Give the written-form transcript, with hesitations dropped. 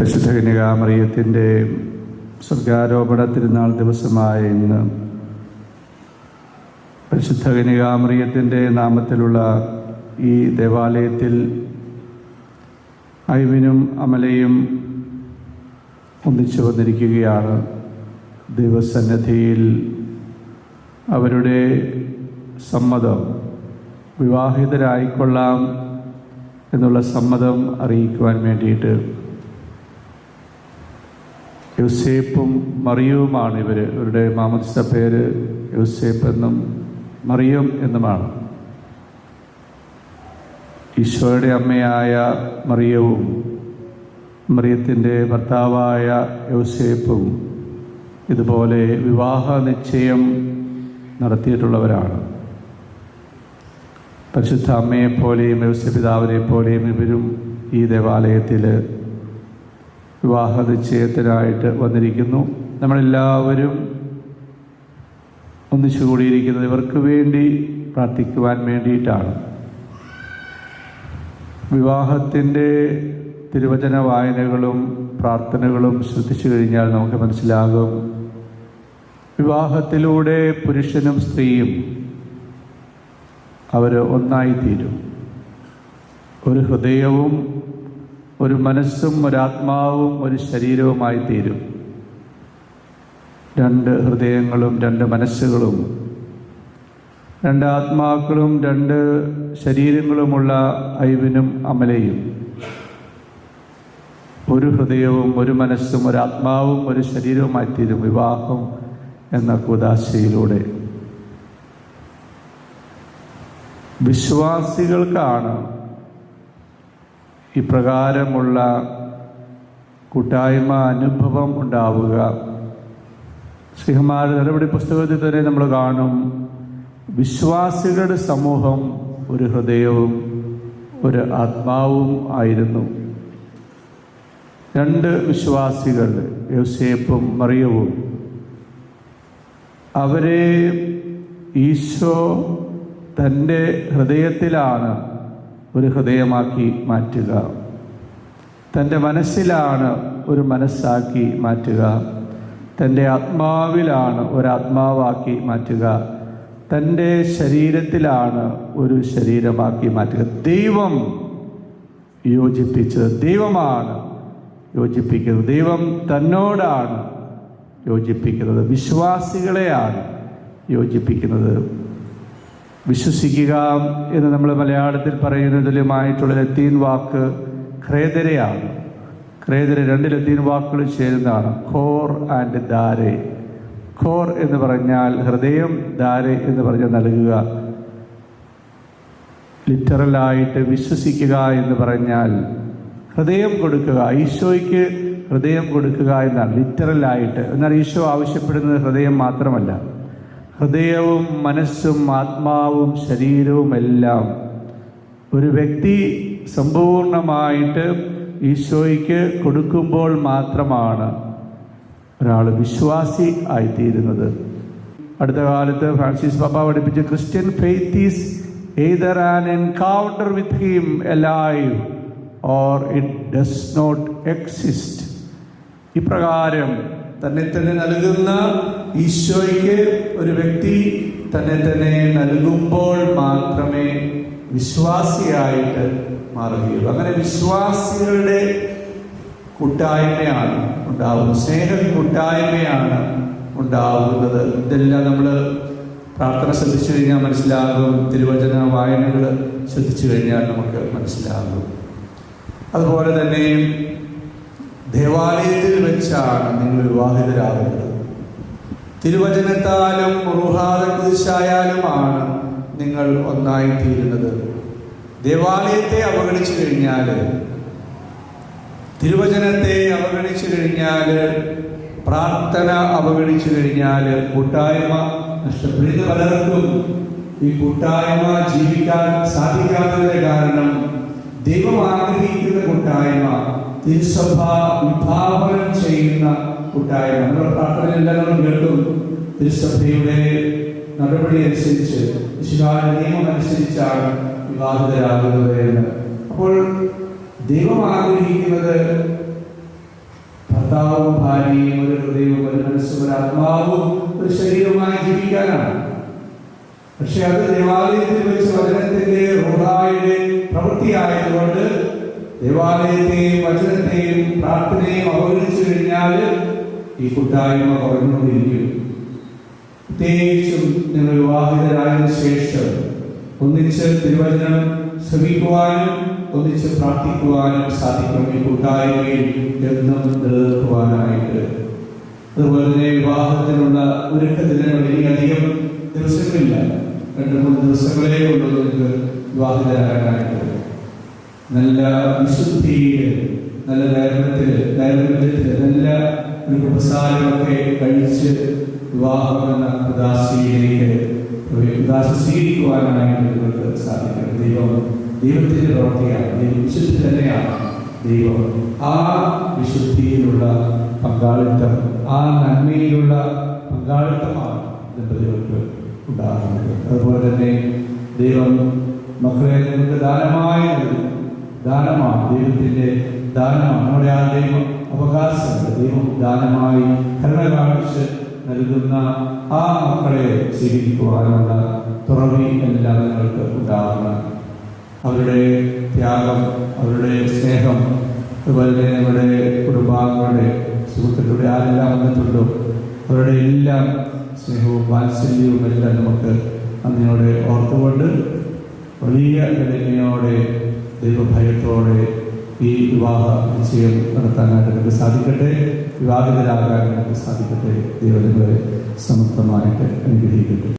പരിശുദ്ധ കന്യകാമറിയത്തിൻ്റെ സ്വർഗാരോപണ തിരുനാൾ ദിവസമായ ഇന്ന് പരിശുദ്ധ കന്യകാമറിയത്തിൻ്റെ നാമത്തിലുള്ള ഈ ദേവാലയത്തിൽ ഐവിനും അമലയും ഒന്നിച്ചു വന്നിരിക്കുകയാണ്. ദൈവസന്നിധിയിൽ അവരുടെ സമ്മതം, വിവാഹിതരായിക്കൊള്ളാം എന്നുള്ള സമ്മതം അറിയിക്കുവാൻ വേണ്ടിയിട്ട് യോസേപ്പും മറിയവുമാണ് ഇവരുടെ മാമോദിസ പേര് യോസേപ്പ് എന്നും മറിയം എന്നുമാണ്. ഈശോയുടെ അമ്മയായ മറിയവും മറിയത്തിൻ്റെ ഭർത്താവായ യോസേപ്പും ഇതുപോലെ വിവാഹ നിശ്ചയം നടത്തിയിട്ടുള്ളവരാണ്. പരിശുദ്ധ അമ്മയെപ്പോലെയും യോസേപ്പിതാവിനെ പോലെയും ഇവരും ഈ ദേവാലയത്തിൽ വിവാഹ നിശ്ചയത്തിനായിട്ട് വന്നിരിക്കുന്നു. നമ്മളെല്ലാവരും ഒന്നിച്ചു കൂടിയിരിക്കുന്നത് ഇവർക്ക് വേണ്ടി പ്രാർത്ഥിക്കുവാൻ വേണ്ടിയിട്ടാണ്. വിവാഹത്തിൻ്റെ തിരുവചന വായനകളും പ്രാർത്ഥനകളും ശ്രദ്ധിച്ചു കഴിഞ്ഞാൽ നമുക്ക് മനസ്സിലാകും, വിവാഹത്തിലൂടെ പുരുഷനും സ്ത്രീയും അവർ ഒന്നായിത്തീരും. ഒരു ഹൃദയവും ഒരു മനസ്സും ഒരാത്മാവും ഒരു ശരീരവുമായി തീരും. രണ്ട് ഹൃദയങ്ങളും രണ്ട് മനസ്സുകളും രണ്ട് ആത്മാക്കളും രണ്ട് ശരീരങ്ങളുമുള്ള ഐവിനും അമലയും ഒരു ഹൃദയവും ഒരു മനസ്സും ഒരാത്മാവും ഒരു ശരീരവുമായി തീരും വിവാഹം എന്ന കൂദാശയിലൂടെ. വിശ്വാസികൾക്കാണ് ഇപ്രകാരമുള്ള കൂട്ടായ്മ അനുഭവം ഉണ്ടാവുക. ശ്രീഹന്മാരുടെ നടപടി പുസ്തകത്തിൽ തന്നെ നമ്മൾ കാണും, വിശ്വാസികളുടെ സമൂഹം ഒരു ഹൃദയവും ഒരു ആത്മാവും ആയിരുന്നു. രണ്ട് വിശ്വാസികൾ, യോസേപ്പും മറിയവും, അവരെ ഈശോ തൻ്റെ ഹൃദയത്തിലാണ് ഒരു ഹൃദയമാക്കി മാറ്റുക, തൻ്റെ മനസ്സിലാണ് ഒരു മനസ്സാക്കി മാറ്റുക, തൻ്റെ ആത്മാവിലാണ് ഒരാത്മാവാക്കി മാറ്റുക, തൻ്റെ ശരീരത്തിലാണ് ഒരു ശരീരമാക്കി മാറ്റുക. ദൈവം യോജിപ്പിച്ചത്, ദൈവമാണ് യോജിപ്പിക്കുന്നത്, ദൈവം തന്നോടാണ് യോജിപ്പിക്കുന്നത്, വിശ്വാസികളെയാണ് യോജിപ്പിക്കുന്നത്. വിശ്വസിക്കുക എന്ന് നമ്മൾ മലയാളത്തിൽ പറയുന്നതിലുമായിട്ടുള്ള ലത്തീൻ വാക്ക് ക്രേതരയാണ്. ക്രേതര രണ്ട് ലത്തീൻ വാക്കുകൾ ചേരുന്നതാണ്, ഖോർ ആൻഡ് ദാരെ. ഖോർ എന്ന് പറഞ്ഞാൽ ഹൃദയം, ദാരെ എന്ന് പറഞ്ഞാൽ നൽകുക. ലിറ്ററലായിട്ട് വിശ്വസിക്കുക എന്ന് പറഞ്ഞാൽ ഹൃദയം കൊടുക്കുക, ഈശോയ്ക്ക് ഹൃദയം കൊടുക്കുക എന്നാണ് ലിറ്ററലായിട്ട്. എന്നാൽ ഈശോ ആവശ്യപ്പെടുന്നത് ഹൃദയം മാത്രമല്ല, ഹൃദയവും മനസ്സും ആത്മാവും ശരീരവും എല്ലാം ഒരു വ്യക്തി സമ്പൂർണമായിട്ട് ഈശോയ്ക്ക് കൊടുക്കുമ്പോൾ മാത്രമാണ് ഒരാൾ വിശ്വാസി ആയിത്തീരുന്നത്. അടുത്ത കാലത്ത് ഫ്രാൻസിസ് പാപ്പ പഠിപ്പിച്ച Christian faith is either an encounter with him alive or it does not exist. ഇപ്രകാരം തന്നെ തന്നെ നൽകുന്ന ഈശോയ്ക്ക് ഒരു വ്യക്തി തന്നെ തന്നെ നൽകുമ്പോൾ മാത്രമേ വിശ്വാസിയായിട്ട് മാറുകയുള്ളൂ. അങ്ങനെ വിശ്വാസികളുടെ കൂട്ടായ്മയാണ് ഉണ്ടാവുന്നത്, സ്നേഹ കൂട്ടായ്മയാണ് ഉണ്ടാവുന്നത്. ഇതെല്ലാം നമ്മൾ പ്രാർത്ഥന ശ്രദ്ധിച്ചു കഴിഞ്ഞാൽ മനസ്സിലാകും, തിരുവചന വായനകൾ ശ്രദ്ധിച്ചു കഴിഞ്ഞാൽ നമുക്ക് മനസ്സിലാകും. അതുപോലെ തന്നെ ദേവാലയത്തിൽ വെച്ചാണ് നിങ്ങൾ വിവാഹിതരാകുന്നത്. തിരുവചനത്താലും റുഹാദായാലുമാണ് നിങ്ങൾ ഒന്നായിത്തീരുന്നത്. ദേവാലയത്തെ അവഗണിച്ചു കഴിഞ്ഞാൽ, തിരുവചനത്തെ അവഗണിച്ചു കഴിഞ്ഞാൽ, പ്രാർത്ഥന അവഗണിച്ചു കഴിഞ്ഞാൽ കൂട്ടായ്മ നഷ്ടപ്പെടുന്ന പലർക്കും ഈ കൂട്ടായ്മ ജീവിക്കാൻ സാധിക്കാത്തതിന്റെ കാരണം ദൈവം ആഗ്രഹിക്കുന്ന കൂട്ടായ്മ, തിരുസഭ വിഭാവനം ചെയ്യുന്ന കൂട്ടായ്മ. നമ്മുടെ പ്രാർത്ഥനയെല്ലാം നമ്മൾ കേൾക്കും, തിരുസഭയുടെ നടപടി അനുസരിച്ച്, വിശുദ്ധാരുടെ നിയമം അനുസരിച്ചാണ് വിവാഹിതരാകുന്നത് എന്ന്. അപ്പോൾ ദൈവം ആഗ്രഹിക്കുന്നത് ഭർത്താവും ഭാര്യയും ഒരു ഹൃദയവും ഒരു മനസ്സും ഒരു ആത്മാവും ഒരു ശരീരവുമായി ജീവിക്കാനാണ്. പക്ഷെ അത് ദേവാലയത്തിൽ വെച്ച് വചനത്തിന്റെ റൂഹായുടെ പ്രവൃത്തിയായതുകൊണ്ട് ദേവാലയത്തെയും വചനത്തെയും പ്രാർത്ഥനയും അവഗണിച്ചു കഴിഞ്ഞാൽ ഈ കൂട്ടായ്മ കുറഞ്ഞുകൊണ്ടിരിക്കും. പ്രത്യേകിച്ചും നിങ്ങൾ വിവാഹിതരായതിനു ശേഷം ഒന്നിച്ച് തിരുവചനം ശ്രമിക്കുവാനും ഒന്നിച്ച് പ്രാർത്ഥിക്കുവാനും സാധിക്കും. ഈ കൂട്ടായ്മയിൽ എന്നും നിലനിർത്തുവാനായിട്ട്. അതുപോലെ തന്നെ വിവാഹത്തിനുള്ള ഒരുക്കത്തിന് വലിയധികം ദിവസങ്ങളില്ല, 2-3 ദിവസങ്ങളേ ഉള്ളൂ നിങ്ങൾക്ക് വിവാഹിതരാകാനായിട്ട്. നല്ല വിശുദ്ധിയിൽ, നല്ല നൈർമല്യത്തിൽ, നല്ല ഒരു കുമ്പസാരമൊക്കെ കഴിച്ച് വിവാഹം എന്ന ഉദാശയിലേക്ക് സ്വീകരിക്കുവാനായിട്ട് നിങ്ങൾക്ക് സാധിക്കണം. ദൈവത്തിന്റെ പ്രവൃത്തിയാണ്, വിശുദ്ധി തന്നെയാണ് ദൈവം. ആ വിശുദ്ധിയിലുള്ള പങ്കാളിത്തം, ആ നന്മയിലുള്ള പങ്കാളിത്തമാണ് ദമ്പതികൾക്ക് ഉണ്ടാകുന്നത്. അതുപോലെ തന്നെ ദൈവം മക്കളെ നിങ്ങൾക്ക് ദാനമായി നൽകുന്നു. ദാനമാണ്, ദൈവത്തിന്റെ ദാനമാണ്. നമ്മുടെ ആ ദൈവം അവകാശമുണ്ട്. ദൈവം ദാനമായി കരുണ കാണിച്ച് നൽകുന്ന ആ മക്കളെ സ്വീകരിക്കുവാനുള്ള തുറവി എല്ലാം നിങ്ങൾക്ക് ഉണ്ടാകണം. അവരുടെ ത്യാഗം, അവരുടെ സ്നേഹം, അതുപോലെ തന്നെ നമ്മുടെ കുടുംബാംഗങ്ങളുടെ സുഹൃത്തുക്കളുടെ ആരെല്ലാം വന്നിട്ടുണ്ടോ അവരുടെ എല്ലാം സ്നേഹവും വാത്സല്യവും എല്ലാം നമുക്ക് അന്നയോടെ ഓർത്തുകൊണ്ട് വലിയ എളിമയോടെ ദൈവഭയത്തോടെ ഈ വിവാഹ നിശ്ചയം നടത്താനായിട്ട് നമുക്ക് സാധിക്കട്ടെ. വിവാഹിതരാകാൻ നമുക്ക് സാധിക്കട്ടെ. ദൈവങ്ങളെ സമർത്ഥമായിട്ട് അനുഗ്രഹിക്കട്ടെ.